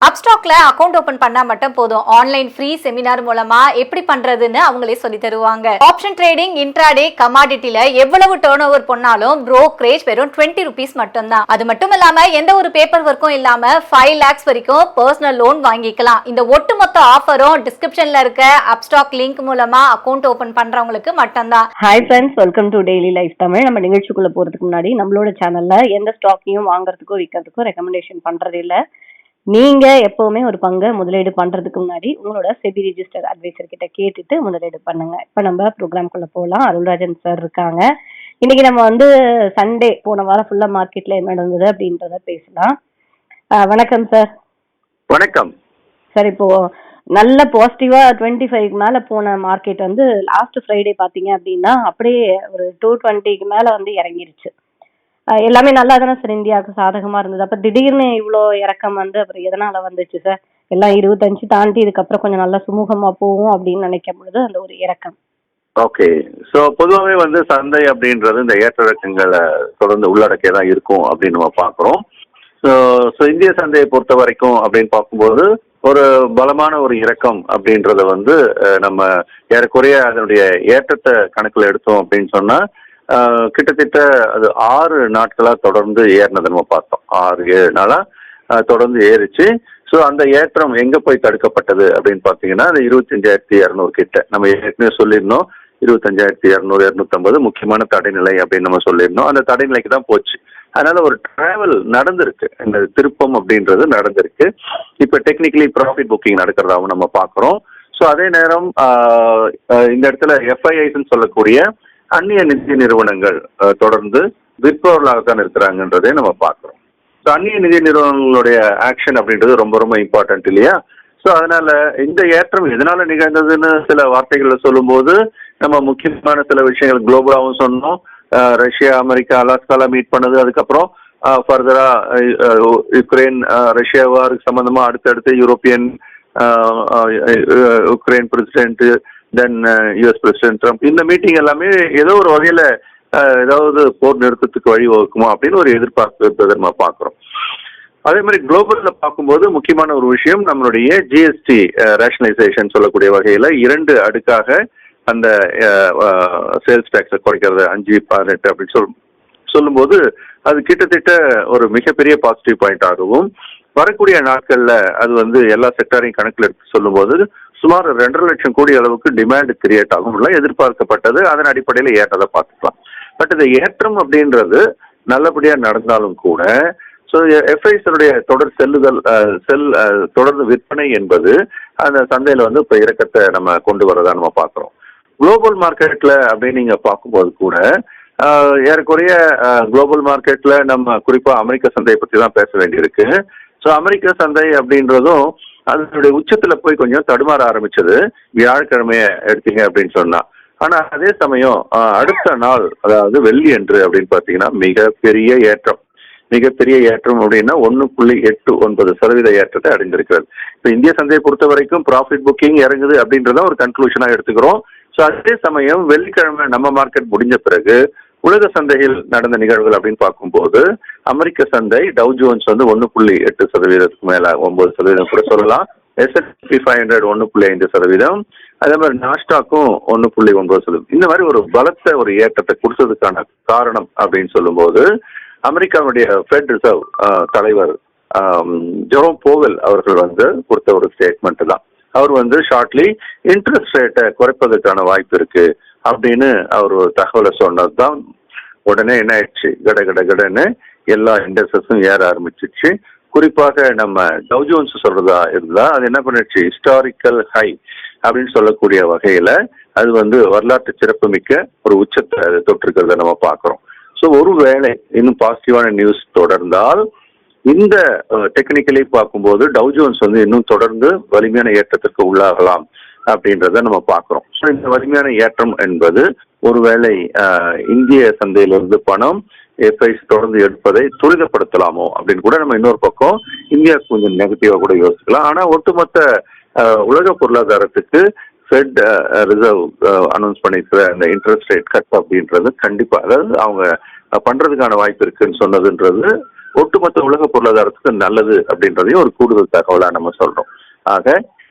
அப்ஸ்டாக்ல account open பண்ணா மட்டும் போதும். ஆன்லைன் ஃப்ரீ செமினார் மூலமா எப்படி பண்றதுன்னு அவங்களே சொல்லி தருவாங்க. ஆப்ஷன் ட்ரேடிங், இன்ட்ராடே, கமாடிட்டில எவ்வளவு டர்ன் ஓவர் பண்ணாலும் brokerage வெறும் 20 rupees மட்டும் தான். அது மட்டும் இல்லாம எந்த ஒரு பேப்பர் ஒர்க்கும் இல்லாம 5 lakhs வரைக்கும் பர்சனல் லோன் வாங்கிக்கலாம். இந்த ஒட்டுமொத்த ஆஃபரும் டிஸ்கிரிப்ஷன்ல இருக்க அப்ஸ்டாக் லிங்க் மூலமா அக்கவுண்ட் ஓபன் பண்றவங்களுக்கு மட்டும்தான். Hi friends, welcome to daily life Tamil. நம்ம நிகழ்ச்சிக்குள்ள போறதுக்கு முன்னாடி நம்மளோட சேனல்ல எந்த ஸ்டாக்கையும் வாங்குறதுக்கோ விற்கிறதுக்கோ ரெக்கமெண்டேஷன் பண்றது இல்ல. நீங்க எப்பவுமே ஒரு பங்கை முதலீடு பண்றதுக்கு முன்னாடி உங்களோட செபி ரிஜிஸ்டர் அட்வைசர் கிட்ட கேட்டுட்டு முதலீடு பண்ணுங்க. இப்ப நம்ம ப்ரோக்ராம்குள்ள போகலாம். அருள்ராஜன் சார் இருக்காங்க. இன்னைக்கு நம்ம சண்டே, போன வாரம் ஃபுல்லா மார்க்கெட்ல என்ன நடந்தது அப்படின்றத பேசலாம். வணக்கம் சார். வணக்கம் சார். இப்போ நல்ல பாசிட்டிவா 25 மேல போன மார்க்கெட் லாஸ்ட் ஃப்ரைடே பாத்தீங்க அப்படின்னா அப்படியே ஒரு 220 மேல இறங்கிருச்சு. எல்லாமே நல்லா தானே சார் இந்தியாவுக்கு சாதகமா இருந்தது. அப்ப திடீர்னு இவ்வளோ இறக்கம் அப்புறம் எதனால வந்துச்சு சார்? எல்லாம் 25 தாண்டி இதுக்கப்புறம் கொஞ்சம் நல்லா சுமூகமா போகும் அப்படின்னு நினைக்கும் பொழுது அந்த ஒரு இறக்கம். ஓகே. ஸோ பொதுவாகவே சந்தை அப்படின்றது இந்த ஏற்ற இறக்கங்களை தொடர்ந்து உள்ளடக்கியதான் இருக்கும் அப்படின்னு நம்ம பார்க்குறோம். ஸோ இந்திய சந்தையை பொறுத்த வரைக்கும் அப்படின்னு பார்க்கும்போது ஒரு பலமான ஒரு இறக்கம் அப்படின்றத நம்ம ஏறக்குறைய அதனுடைய ஏற்றத்தை கணக்கில் எடுத்தோம் அப்படின்னு சொன்னா கிட்டத்தட்ட அது 6 நாட்களா தொடர்ந்து ஏறினதை நம்ம பார்த்தோம். 6-7 நாளா தொடர்ந்து ஏறிச்சு. ஸோ அந்த ஏற்றம் எங்க போய் தடுக்கப்பட்டது அப்படின்னு பார்த்தீங்கன்னா அந்த 25,200 கிட்ட நம்ம ஏற்கனவே சொல்லியிருந்தோம். 25,200 250 முக்கியமான தடைநிலை அப்படின்னு நம்ம சொல்லியிருந்தோம். அந்த தடைநிலைக்கு தான் போச்சு. அதனால ஒரு டிராவல் நடந்திருக்கு, இந்த திருப்பம் அப்படின்றது நடந்திருக்கு. இப்ப டெக்னிக்கலி ப்ராஃபிட் புக்கிங் நடக்கிறதாவும் நம்ம பார்க்குறோம். ஸோ அதே நேரம் இந்த இடத்துல எஃப்ஐஐஸ்ன்னு சொல்லக்கூடிய அந்நிய நிதி நிறுவனங்கள் தொடர்ந்து விற்பவர்களாகத்தான் இருக்கிறாங்கன்றதே நம்ம பார்க்குறோம். ஸோ அந்நிய நிதி நிறுவனங்களுடைய ஆக்ஷன் அப்படின்றது ரொம்ப ரொம்ப இம்பார்ட்டன்ட் இல்லையா? ஸோ அதனால இந்த ஏற்றம் எதனால நிகழ்ந்ததுன்னு சில வார்த்தைகளை சொல்லும்போது நம்ம முக்கியமான சில விஷயங்கள் குளோபலாகவும் சொன்னோம். ரஷ்யா, அமெரிக்கா, அலாஸ்கால மீட் பண்ணது, அதுக்கப்புறம் ஃபர்தரா யுக்ரைன் ரஷ்யா வாருக்கு சம்பந்தமா அடுத்தடுத்து யூரோப்பியன் உக்ரைன் பிரசிடென்ட், தென் யுஎஸ் பிரசிடென்ட் ட்ரம்ப், இந்த மீட்டிங் எல்லாமே ஏதோ ஒரு வகையில ஏதாவது போர் நிறுத்தத்துக்கு வழி வகுக்குமா அப்படின்னு ஒரு எதிர்பார்ப்பு இருப்பதை நம்ம பார்க்குறோம். அதே மாதிரி குளோபல்ல பார்க்கும்போது முக்கியமான ஒரு விஷயம் நம்மளுடைய ஜிஎஸ்டி ரேஷனலைசேஷன் சொல்லக்கூடிய வகையில 2 அடுக்காக அந்த சேல்ஸ் டேக்ஸை குறைக்கிறது 5-18 அப்படின்னு சொல்லும்போது அது கிட்டத்தட்ட ஒரு மிகப்பெரிய பாசிட்டிவ் பாயிண்ட் ஆகவும், வரக்கூடிய நாட்கள்ல அது எல்லா செக்டாரையும் கணக்கில் எடுத்து சொல்லும்போது சுமார் 2.5 லட்சம் கோடி அளவுக்கு டிமாண்ட் கிரியேட் ஆகும் எதிர்பார்க்கப்பட்டது. அதன் அடிப்படையில் ஏற்றதை பார்த்துக்கலாம். பட் இந்த ஏற்றம் அப்படின்றது நல்லபடியா நடந்தாலும் கூட ஸோ எஃப்ஐஸனுடைய தொடர் தொடர்ந்து விற்பனை என்பது அந்த சந்தையில இப்ப இறக்கத்தை நம்ம கொண்டு வரதா நம்ம பார்க்குறோம். குளோபல் மார்க்கெட்ல அப்படின்னு நீங்க பார்க்கும்போது கூட ஏறக்குறைய குளோபல் மார்க்கெட்ல நம்ம குறிப்பா அமெரிக்க சந்தையை பத்தி தான் பேச வேண்டியிருக்கு. ஸோ அமெரிக்க சந்தை அப்படின்றதும் அதனுடைய உச்சத்துல போய் கொஞ்சம் தடுமாற ஆரம்பிச்சது வியாழக்கிழமைய எடுத்தீங்க அப்படின்னு சொன்னா. ஆனா அதே சமயம் அடுத்த நாள், அதாவது வெள்ளி அன்று அப்படின்னு பாத்தீங்கன்னா மிகப்பெரிய ஏற்றம் அப்படின்னா 1.89% ஏற்றத்தை அடைந்திருக்கிறது. இப்போ இந்திய சந்தையை பொறுத்த வரைக்கும் ப்ராஃபிட் புக்கிங் இறங்குது அப்படின்றத ஒரு கன்க்ளூஷனா எடுத்துக்கிறோம். ஸோ அதே சமயம் வெள்ளிக்கிழமை நம்ம மார்க்கெட் முடிஞ்ச பிறகு உலக சந்தையில் நடந்த நிகழ்வுகள் அப்படின்னு பார்க்கும்போது அமெரிக்க சந்தை டவ் ஜோன்ஸ் 1.8% மேல 9% கூட சொல்லலாம். S&P 500 1.5%, அதே மாதிரி நாஸ்டாக்கும் 1.9%. இந்த மாதிரி ஒரு பலத்த ஒரு ஏற்றத்தை கொடுத்ததுக்கான காரணம் அப்படின்னு சொல்லும்போது அமெரிக்காவுடைய ஃபெட் ரிசர்வ் தலைவர் ஜெரோம் போவெல் அவர்கள் கொடுத்த ஒரு ஸ்டேட்மெண்ட் தான். அவர் ஷார்ட்லி இன்ட்ரெஸ்ட் ரேட்டை குறைப்பதற்கான வாய்ப்பு இருக்கு அப்படின்னு அவர் ஒரு தகவலை சொன்னதுதான் உடனே என்ன ஆயிடுச்சு, கடன்னு எல்லா இண்டஸ்ட்ரீஸும் ஏற ஆரம்பிச்சிச்சு. குறிப்பாக நம்ம டவ் ஜோன்ஸ் சொல்றதா இருந்தா அது என்ன பண்ணிடுச்சு, ஹிஸ்டாரிக்கல் ஹை அப்படின்னு சொல்லக்கூடிய வகையில அது வரலாற்று சிறப்பு மிக்க ஒரு உச்சத்தை தொட்டிருக்கிறத நம்ம பார்க்கிறோம். ஸோ ஒருவேளை இன்னும் பாசிட்டிவான நியூஸ் தொடர்ந்தால் இந்த டெக்னிக்கலி பார்க்கும்போது டவ் ஜோன்ஸ் இன்னும் தொடர்ந்து வலிமையான ஏற்றத்திற்கு உள்ளாகலாம் அப்படின்றத நம்ம பார்க்கிறோம். ஸோ இந்த வலிமையான ஏற்றம் என்பது ஒருவேளை இந்திய சந்தையிலிருந்து பணம் எஃப்ஐஸ் தொடர்ந்து எடுப்பதை துரிதப்படுத்தலாமோ அப்படின்னு கூட நம்ம இன்னொரு பக்கம் இந்தியா கொஞ்சம் நெகட்டிவா கூட யோசிக்கலாம். ஆனா ஒட்டுமொத்த உலக பொருளாதாரத்துக்கு ஃபெட் ரிசர்வ் அனௌன்ஸ் பண்ணிருக்கிற அந்த இன்ட்ரெஸ்ட் ரேட் கட் அப்படின்றது கண்டிப்பா, அதாவது அவங்க பண்றதுக்கான வாய்ப்பு இருக்குன்னு சொன்னதுன்றது ஒட்டுமொத்த உலக பொருளாதாரத்துக்கு நல்லது அப்படின்றதையும் ஒரு கூடுதல் தகவலா நம்ம சொல்றோம். ஆக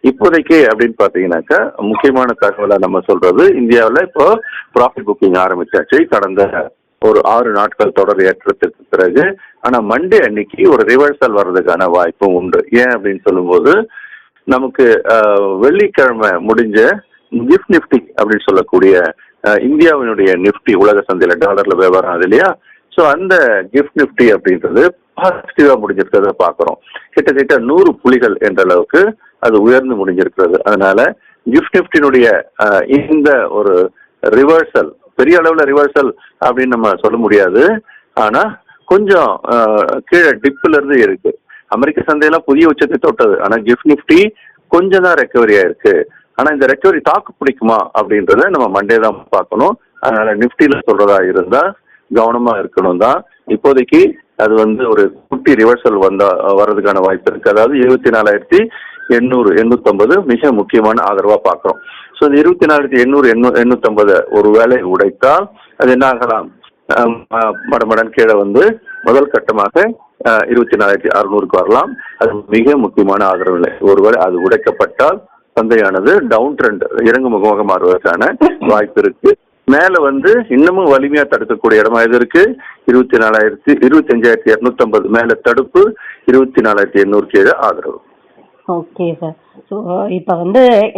இப்போதைக்கு அப்படின்னு பாத்தீங்கன்னாக்கா முக்கியமான தகவலா நம்ம சொல்றது, இந்தியாவில் இப்போ ப்ராஃபிட் புக்கிங் ஆரம்பிச்சாச்சு கடந்த ஒரு 6 நாட்கள் தொடர் ஏற்றத்திற்கு பிறகு. ஆனா மண்டே அன்னைக்கு ஒரு ரிவர்சல் வர்றதுக்கான வாய்ப்பும் உண்டு. ஏன் அப்படின்னு சொல்லும்போது, நமக்கு வெள்ளிக்கிழமை முடிஞ்ச கிஃப்ட் நிஃப்டி அப்படின்னு சொல்லக்கூடிய இந்தியாவினுடைய நிஃப்டி உலக சந்தையில டாலர்ல வியாபாரம் ஆகுது இல்லையா, ஸோ அந்த கிஃப்ட் நிஃப்டி அப்படின்றது பாசிட்டிவா முடிஞ்சிருக்கிறத பாக்குறோம். கிட்டத்தட்ட 100 புள்ளிகள் என்ற அளவுக்கு அது உயர்ந்து முடிஞ்சிருக்கிறது. அதனால கிஃப்ட் நிஃப்டினுடைய இந்த ஒரு ரிவர்சல் பெரிய அளவுல ரிவர்சல் அப்படின்னு நம்ம சொல்ல முடியாது. ஆனா கொஞ்சம் கீழே டிப்ல இருந்து இருக்கு. அமெரிக்க சந்தையெல்லாம் புதிய உச்சத்தை தொட்டது. ஆனா கிஃப்ட் நிஃப்டி கொஞ்சம் தான் ரெக்கவரியா இருக்கு. ஆனா இந்த ரெக்கவரி தாக்கு பிடிக்குமா அப்படின்றத நம்ம மண்டே தான் பார்க்கணும். அதனால நிஃப்டியில சொல்றதா இருந்தா கவனமா இருக்கணும் தான். இப்போதைக்கு அது ஒரு குட்டி ரிவர்சல் வர்றதுக்கான வாய்ப்பு இருக்கு. அதாவது 24,800 மிக முக்கியமான ஆதரவா பார்க்கிறோம். ஸோ இந்த 24,800 ஒரு வேளை உடைத்தால் அது என்ன ஆகலாம், மடமடன் கீழே முதல் கட்டமாக 24,600 வரலாம். அது மிக முக்கியமான ஆதரவு நிலை. ஒருவேளை அது உடைக்கப்பட்டால் சந்தையானது டவுன் ட்ரெண்ட் இறங்கு முகமாக மாறுவதற்கான வாய்ப்பு இருக்கு. மேல இன்னமும் வலிமையா தடுக்கக்கூடிய இடமா இது இருக்கு. 25,250 மேல தடுப்பு, 24,800 கீழே ஆதரவு. Okay sir. ஸோ இப்போ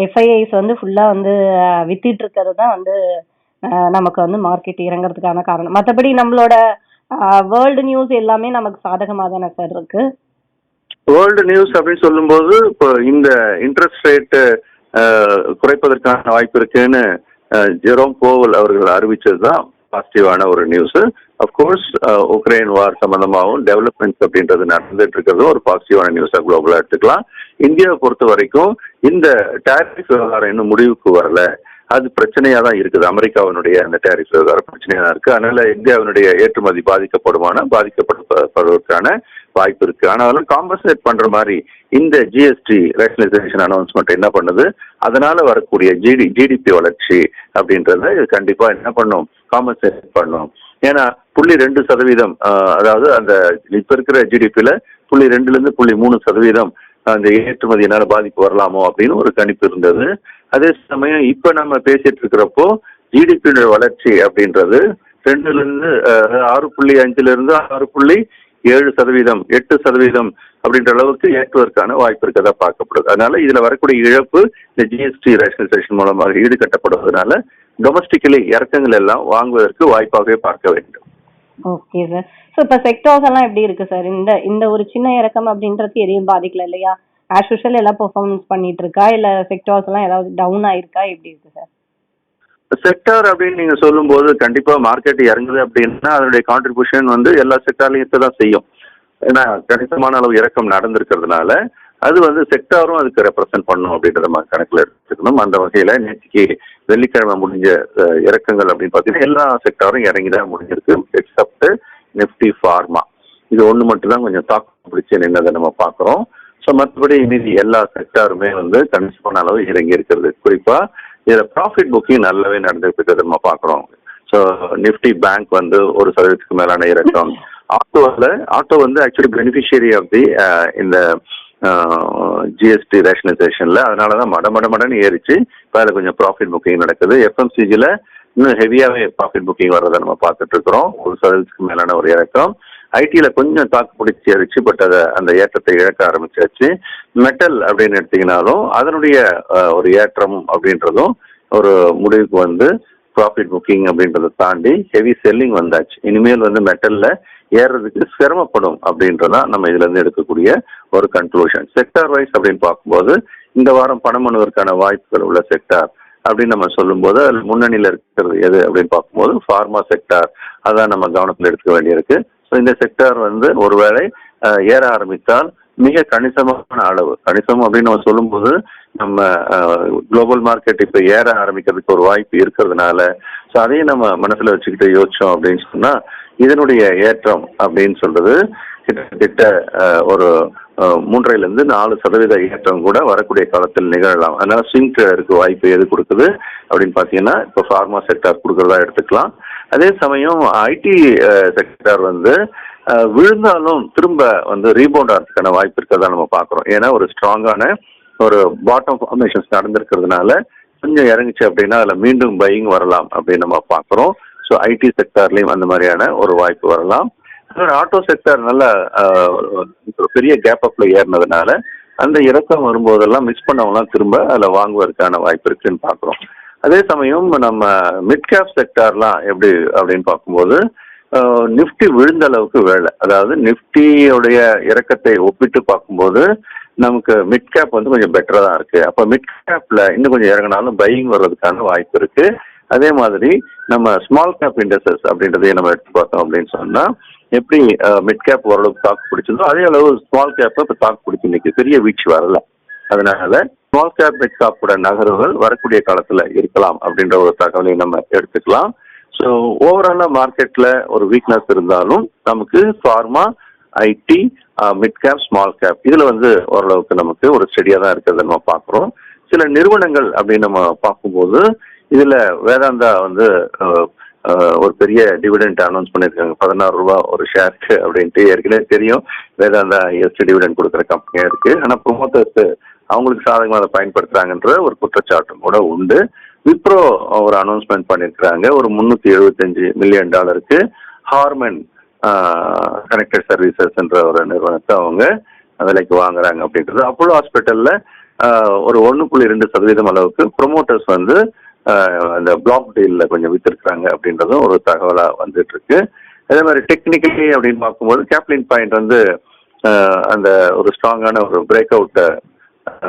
எஃப்ஐஐஸ் ஃபுல்லா வித்திட்டு இருக்கிறது தான் நமக்கு மார்க்கெட் இறங்குறதுக்கான காரணம். மற்றபடி நம்மளோட வேர்ல்டு நியூஸ் எல்லாமே நமக்கு சாதகமாக தானே சார் இருக்கு. வேர்ல்டு நியூஸ் அப்படின்னு சொல்லும்போது இப்போ இந்த இன்ட்ரெஸ்ட் ரேட் குறைப்பதற்கான வாய்ப்பு இருக்குன்னு ஜெரோம் போவல் அவர்கள் அறிவிச்சது தான் பாசிட்டிவான ஒரு நியூஸ். அப்கோர்ஸ் உக்ரைன் வார் சம்பந்தமாகவும் டெவலப்மெண்ட்ஸ் அப்படின்றது நடந்துட்டு இருக்கிறதும் ஒரு பாசிட்டிவான நியூஸா குளோபலா எடுத்துக்கலாம். இந்தியாவை பொறுத்த வரைக்கும் இந்த டேரிஃப் விவகாரம் இன்னும் முடிவுக்கு வரல. அது பிரச்சனையா தான் இருக்குது. அமெரிக்காவினுடைய அந்த டேரிஃப் விவகாரம் பிரச்சனையா தான் இருக்கு. அதனால இந்தியாவினுடைய ஏற்றுமதி பாதிக்கப்படுவதற்கான வாய்ப்பு இருக்கு. ஆனாலும் காம்பன்சேட் பண்ற மாதிரி இந்த ஜிஎஸ்டி ரேஷனலைசேஷன் அனௌன்ஸ்மெண்ட் என்ன பண்ணுது, அதனால வரக்கூடிய ஜிடிபி வளர்ச்சி அப்படின்றத கண்டிப்பா என்ன பண்ணும், காம்பன்சேட் பண்ணும். ஏன்னா 0.2%, அதாவது அந்த இப்ப இருக்கிற ஜிடிபியில 0.2 to 0.3% அந்த ஏற்றுமதியினால பாதிப்பு வரலாமோ அப்படின்னு ஒரு கணிப்பு இருந்தது. அதே சமயம் இப்ப நம்ம பேசிட்டு இருக்கிறப்போ ஜிடிபியுடைய வளர்ச்சி அப்படின்றது 6.5 6.7%, 8% அப்படின்ற அளவுக்கு ஏற்றுவதற்கான வாய்ப்பு இருக்கதா பார்க்கப்படுது. அதனால இதுல வரக்கூடிய இழப்பு இந்த ஜிஎஸ்டி ரேஷனலைசேஷன் மூலமாக ஈடுகட்டப்படுவதனால டொமஸ்டிக்கலி இறக்கங்கள் எல்லாம் வாங்குவதற்கு வாய்ப்பாகவே பார்க்க வேண்டும். Okay sir. ஸோ இப்போ செக்டார்ஸ் எல்லாம் எப்படி இருக்கு சார்? இந்த ஒரு சின்ன இறக்கம் அப்படின்றது எதையும் பாதிக்கல இல்லையா? ஆஸ் யூஷுவல் எல்லாம் பெர்ஃபார்மன்ஸ் பண்ணிட்டு இருக்கா, இல்ல செக்டார்ஸ் எல்லாம் ஏதாவது டவுன் ஆயிருக்கா, எப்படி இருக்கு சார்? செக்டார் அப்படின்னு நீங்க சொல்லும் போது கண்டிப்பா மார்க்கெட் இறங்குது அப்படின்னா அதனுடைய கான்ட்ரிபியூஷன் எல்லா செக்டார்லயும் இருக்கதான் செய்யும். ஏன்னா கணிசமான அளவு இறக்கம் நடந்திருக்கிறதுனால அது செக்டாரும் அதுக்கு ரெப்ரசென்ட் பண்ணும் அப்படின்றத நம்ம கணக்குல எடுத்துக்கணும். அந்த வகையில நேற்றுக்கு வெள்ளிக்கிழமை முடிஞ்ச இறக்கங்கள் அப்படின்னு பாத்தீங்கன்னா எல்லா செக்டாரும் இறங்கிதான் முடிஞ்சிருக்கு, எக்ஸப்ட் நிப்டி ஃபார்மா. இது ஒண்ணு மட்டும் தான் கொஞ்சம் தாக்கு பிடிச்சு நின்னதை நம்ம பாக்குறோம். ஸோ மற்றபடி மீதி எல்லா செக்டாருமே கணிசமான அளவு இறங்கி இருக்கிறது. குறிப்பா இதுல ப்ராஃபிட் புக்கிங் நல்லாவே நடந்துட்டு இருக்கிறது நம்ம பாக்குறோம். ஸோ நிப்டி பேங்க் 1% மேலான இறக்கம். Auto actually beneficiary of the இந்த ஜிஎஸ்டி ரேஷனலைசேஷன்ல, அதனாலதான் மடன்னு ஏறிச்சு. இப்போ அதில் கொஞ்சம் ப்ராஃபிட் புக்கிங் நடக்குது. எஃப்எம்சிஜில இன்னும் ஹெவியாவே ப்ராஃபிட் புக்கிங் வர்றதை நம்ம பார்த்துட்டு இருக்கிறோம். 1% மேலான ஒரு இறக்கம். ஐடியில கொஞ்சம் தாக்கு பிடிச்சி ஏறிச்சு, பட் அந்த ஏற்றத்தை இழக்க ஆரம்பிச்சாச்சு. மெட்டல் அப்படின்னு எடுத்தீங்கன்னாலும் அதனுடைய ஒரு ஏற்றம் அப்படின்றதும் ஒரு முடிவுக்கு ப்ராஃபிட் புக்கிங் அப்படின்றத தாண்டி ஹெவி செல்லிங் வந்தாச்சு. இனிமேல் மெட்டல்ல ஏறதுக்கு சிரமப்படும் அப்படின்றதான் நம்ம இதுல இருந்து எடுக்கக்கூடிய ஒரு கன்க்ளூஷன். செக்டார் வைஸ் அப்படின்னு பார்க்கும்போது இந்த வாரம் பணம் பண்ணுவதற்கான வாய்ப்புகள் உள்ள செக்டார் அப்படின்னு நம்ம சொல்லும் போது அதில் முன்னணியில இருக்கிறது எது அப்படின்னு பார்க்கும்போது ஃபார்மா செக்டார், அதான் நம்ம கவனத்தில் எடுத்துக்க வேண்டியிருக்கு. ஸோ இந்த செக்டார் ஒருவேளை ஏற ஆரம்பித்தால் மிக கணிசமான அளவு, கணிசம் அப்படின்னு நம்ம சொல்லும்போது நம்ம குளோபல் மார்க்கெட் இப்ப ஏற ஆரம்பிக்கிறதுக்கு ஒரு வாய்ப்பு இருக்கிறதுனால ஸோ அதையும் நம்ம மனசுல வச்சுக்கிட்டு யோசிச்சோம் அப்படின்னு சொன்னா இதனுடைய ஏற்றம் அப்படின்னு சொல்றது கிட்டத்தட்ட ஒரு 3.5-4% ஏற்றம் கூட வரக்கூடிய காலத்தில் நிகழலாம். அதனால ஸ்விங் ட்ரேடருக்கு வாய்ப்பு எது கொடுக்குது அப்படின்னு பாத்தீங்கன்னா இப்போ ஃபார்மா செக்டார் கொடுக்கறதா எடுத்துக்கலாம். அதே சமயம் ஐடி செக்டர் வந்து விழுந்தாலும் திரும்ப வந்து ரீபவுண்ட் ஆகிறதுக்கான வாய்ப்பு இருக்கிறதா நம்ம பார்க்குறோம். ஏன்னா ஒரு ஸ்ட்ராங்கான ஒரு பாட்டம் ஃபார்மேஷன்ஸ் நடந்திருக்கிறதுனால கொஞ்சம் இறங்குச்சு அப்படின்னா அதில் மீண்டும் பையிங் வரலாம் அப்படின்னு நம்ம பார்க்குறோம். ஸோ ஐடி செக்டார்லேயும் அந்த மாதிரியான ஒரு வாய்ப்பு வரலாம். ஆட்டோ செக்டார் நல்ல ஒரு பெரிய கேப் அப்ல ஏறினதுனால அந்த இறக்கம் வரும்போதெல்லாம் மிஸ் பண்ணவங்களாம் திரும்ப அதில் வாங்குவதற்கான வாய்ப்பு இருக்குன்னு பார்க்குறோம். அதே சமயம் நம்ம மிட் கேப் செக்டார்லாம் எப்படி அப்படின்னு பார்க்கும்போது நிஃப்டி விழுந்த அளவுக்கு வேலை, அதாவது நிஃப்டியோடைய இறக்கத்தை ஒப்பிட்டு பார்க்கும்போது நமக்கு மிட் கேப் வந்து கொஞ்சம் பெட்டராக தான் இருக்கு. அப்போ மிட் கேப்ல இன்னும் கொஞ்சம் இறங்கினாலும் பையிங் வர்றதுக்கான வாய்ப்பு இருக்கு. அதே மாதிரி நம்ம ஸ்மால் கேப் இண்டஸ்ட்ரீஸ் அப்படின்றதையும் நம்ம எடுத்து பார்த்தோம் அப்படின்னு சொன்னா எப்படி மிட் கேப் ஓரளவுக்கு தாக்கு பிடிச்சதோ அதே அளவு ஸ்மால் கேப் இப்போ தாக்கு பிடிச்சி இன்னைக்கு பெரிய வீழ்ச்சி வரல. அதனால ஸ்மால் கேப் மிட் கேப்போட நகர்வுகள் வரக்கூடிய காலத்துல இருக்கலாம் அப்படின்ற ஒரு தகவலை நம்ம எடுத்துக்கலாம். ஸோ ஓவராலா மார்க்கெட்ல ஒரு வீக்னஸ் இருந்தாலும் நமக்கு pharma, IT, mid cap, small cap இதுல வந்து ஓரளவுக்கு நமக்கு ஒரு ஸ்டெடியா தான் இருக்கிறத நம்ம பார்க்குறோம். சில நிறுவனங்கள் அப்படின்னு நம்ம பார்க்கும்போது இதுல வேதாந்தா வந்து ஒரு பெரிய டிவிடெண்ட் அனௌன்ஸ் பண்ணியிருக்காங்க. 16 ரூபா ஒரு ஷேருக்கு அப்படின்ட்டு ஏற்கனவே தெரியும். வேதாந்தா ஹையஸ்ட் டிவிடெண்ட் கொடுக்குற கம்பெனியா இருக்கு. ஆனால் ப்ரொமோட்டர்ஸ் அவங்களுக்கு சாதகமாக அதை பயன்படுத்துறாங்கன்ற ஒரு குற்றச்சாட்டும் கூட உண்டு. விப்ரோ ஒரு அனௌன்ஸ்மெண்ட் பண்ணியிருக்கிறாங்க. ஒரு $375 மில்லியன் ஹார்மன் கனெக்டட் சர்வீசஸ் என்ற ஒரு நிறுவனத்தை அவங்க விலைக்கு வாங்குறாங்க அப்படின்றது. அப்போலோ ஹாஸ்பிட்டல்ல ஒரு 1.2% அளவுக்கு ப்ரொமோட்டர்ஸ் வந்து அந்த பிளாக் டீல்ல கொஞ்சம் வித்திருக்கிறாங்க அப்படின்றதும் ஒரு தகவலா வந்துட்டு இருக்கு. அதே மாதிரி டெக்னிக்கலி அப்படின்னு பார்க்கும்போது கேப்லின் பாயிண்ட் வந்து அந்த ஒரு ஸ்ட்ராங்கான ஒரு பிரேக் அவுட்டை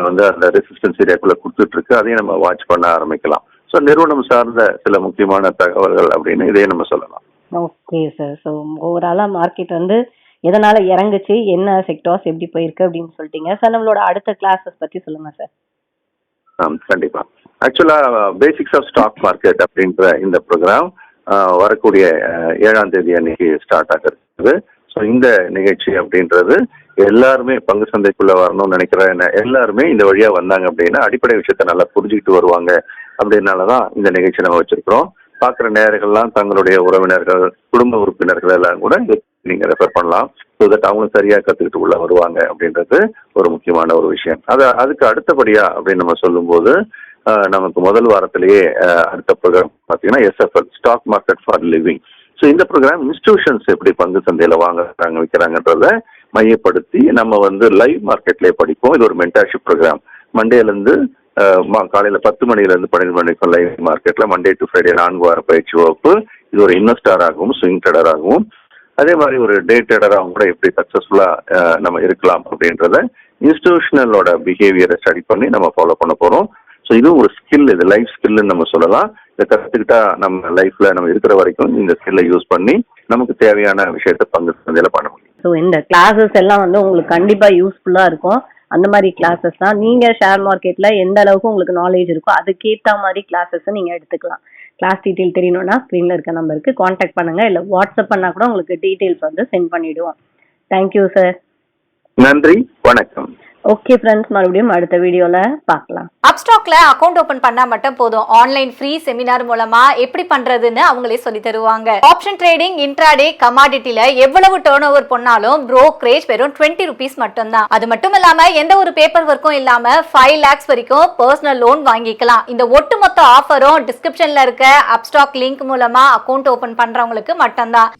வந்து அந்த ரெசிஸ்டன்ஸ் ஏரியாக்குள்ள கொடுத்துட்டு இருக்கு. அதையும் நம்ம வாட்ச் பண்ண ஆரம்பிக்கலாம். ஸோ நிறுவனம் சார்ந்த சில முக்கியமான தகவல்கள் அப்படின்னு இதையும் நம்ம சொல்லலாம். Okay sir. ஸோ ஓவராலா மார்க்கெட் வந்து எதனால இறங்குச்சு, என்ன செக்டார்ஸ் எப்படி போயிருக்கு அப்படின்னு சொல்லிட்டீங்க சார். நம்மளோட அடுத்த கிளாஸஸ் பத்தி சொல்லுங்க சார். கண்டிப்பா. ஆக்சுவலா பேசிக்ஸ் ஆஃப் ஸ்டாக் மார்க்கெட் அப்படின்ற இந்த ப்ரோக்ராம் வரக்கூடிய 7ஆம் தேதி அன்னைக்கு ஸ்டார்ட் ஆக இருக்குது. ஸோ இந்த நிகழ்ச்சி அப்படின்றது எல்லாருமே பங்கு சந்தைக்குள்ள வரணும்னு நினைக்கிறேன். எல்லாருமே இந்த வழியா வந்தாங்க அப்படின்னா அடிப்படை விஷயத்த நல்லா புரிஞ்சுக்கிட்டு வருவாங்க. அப்படின்னாலதான் இந்த நிகழ்ச்சி நம்ம வச்சிருக்கிறோம். பார்க்குற நேயர்கள்லாம் தங்களுடைய உறவினர்கள், குடும்ப உறுப்பினர்கள் எல்லாம் கூட நீங்க ரெஃபர் பண்ணலாம். ஸோ தட் அவங்களும் சரியா கத்துக்கிட்டு உள்ள வருவாங்க அப்படின்றது ஒரு முக்கியமான ஒரு விஷயம். அதுக்கு அடுத்தபடியா அப்படின்னு நம்ம சொல்லும்போது நமக்கு முதல் வாரத்திலேயே அடுத்த ப்ரோக்ராம் பார்த்தீங்கன்னா SFL stock market for living. So இந்த ப்ரோக்ராம் இன்ஸ்டிடியூஷன்ஸ் எப்படி பங்கு சந்தையில வாங்குறாங்க விற்கிறாங்கன்றத மையப்படுத்தி நம்ம வந்து லைவ் மார்க்கெட்லேயே படிப்போம். இது ஒரு மென்டார்ஷிப் ப்ரோக்ராம். மண்டேலேருந்து காலையில் 10 மணிலேருந்து 12 மணிக்கும் லைவ் மார்க்கெட்ல மண்டே டு ஃப்ரைடே 4 வார பயிற்சி வகுப்பு. இது ஒரு இன்வெஸ்டராகவும் ஸ்விங் ட்ரேடராகவும் அதே மாதிரி ஒரு டே ட்ரேடராகவும் கூட எப்படி சக்ஸஸ்ஃபுல்லா நம்ம இருக்கலாம் அப்படின்றத இன்ஸ்டிடியூஷனலோட பிஹேவியரை ஸ்டடி பண்ணி நம்ம ஃபாலோ பண்ண போறோம். ஸோ இதுவும் ஒரு ஸ்கில், இது லைஃப் ஸ்கில்னு நம்ம சொல்லலாம். இதை கற்றுக்கிட்டா நம்ம லைஃப்ல நம்ம இருக்கிற வரைக்கும் இந்த ஸ்கில்லை யூஸ் பண்ணி நமக்கு தேவையான விஷயத்த பங்கு சந்தையில பண்ண முடியும். ஸோ இந்த கிளாஸஸ் எல்லாம் வந்து உங்களுக்கு கண்டிப்பா யூஸ்ஃபுல்லா இருக்கும். அந்த மாதிரி கிளாஸஸ் தான் நீங்க ஷேர் மார்க்கெட்ல எந்த அளவுக்கு உங்களுக்கு நாலேஜ் இருக்கோ அதுக்கேற்ற மாதிரி கிளாஸஸ் நீங்க எடுத்துக்கலாம். கிளாஸ் டீட்டெயில் தெரியணும்னா ஸ்க்ரீன்ல இருக்க நம்பருக்கு காண்டாக்ட் பண்ணுங்க, இல்லை வாட்ஸ்அப் பண்ணா கூட உங்களுக்கு டீட்டெயில்ஸ் வந்து சென்ட் பண்ணிடுவோம். Thank you sir. நன்றி, வணக்கம். ஓகே ஃப்ரெண்ட்ஸ், மறுபடியும் அடுத்த வீடியோல பார்க்கலாம். அப்ஸ்டாக்ல அக்கௌண்ட் ஓபன் பண்ணா மட்டும் போதும். ஆன்லைன் ஃப்ரீ செமினார் மூலமா எப்படி பண்றதுன்னு அவங்களே சொல்லி தருவாங்க. ஆப்ஷன் ட்ரேடிங், இன்ட்ராடே, கமாடிட்டில எவ்வளவு டர்ன் ஓவர் பண்ணாலும் ப்ரோக்கரேஜ் வெறும் 20 rupees மட்டும் தான். அது மட்டும் இல்லாம எந்த ஒரு பேப்பர் ஒர்க்கும் இல்லாம 5 lakhs வரைக்கும் பர்சனல் லோன் வாங்கிக்கலாம். இந்த ஒட்டுமொத்த ஆஃபரும் டிஸ்கிரிப்ஷன்ல இருக்க அப்ஸ்டாக் லிங்க் மூலமா அக்கௌண்ட் ஓபன் பண்றவங்களுக்கு மட்டும்தான்.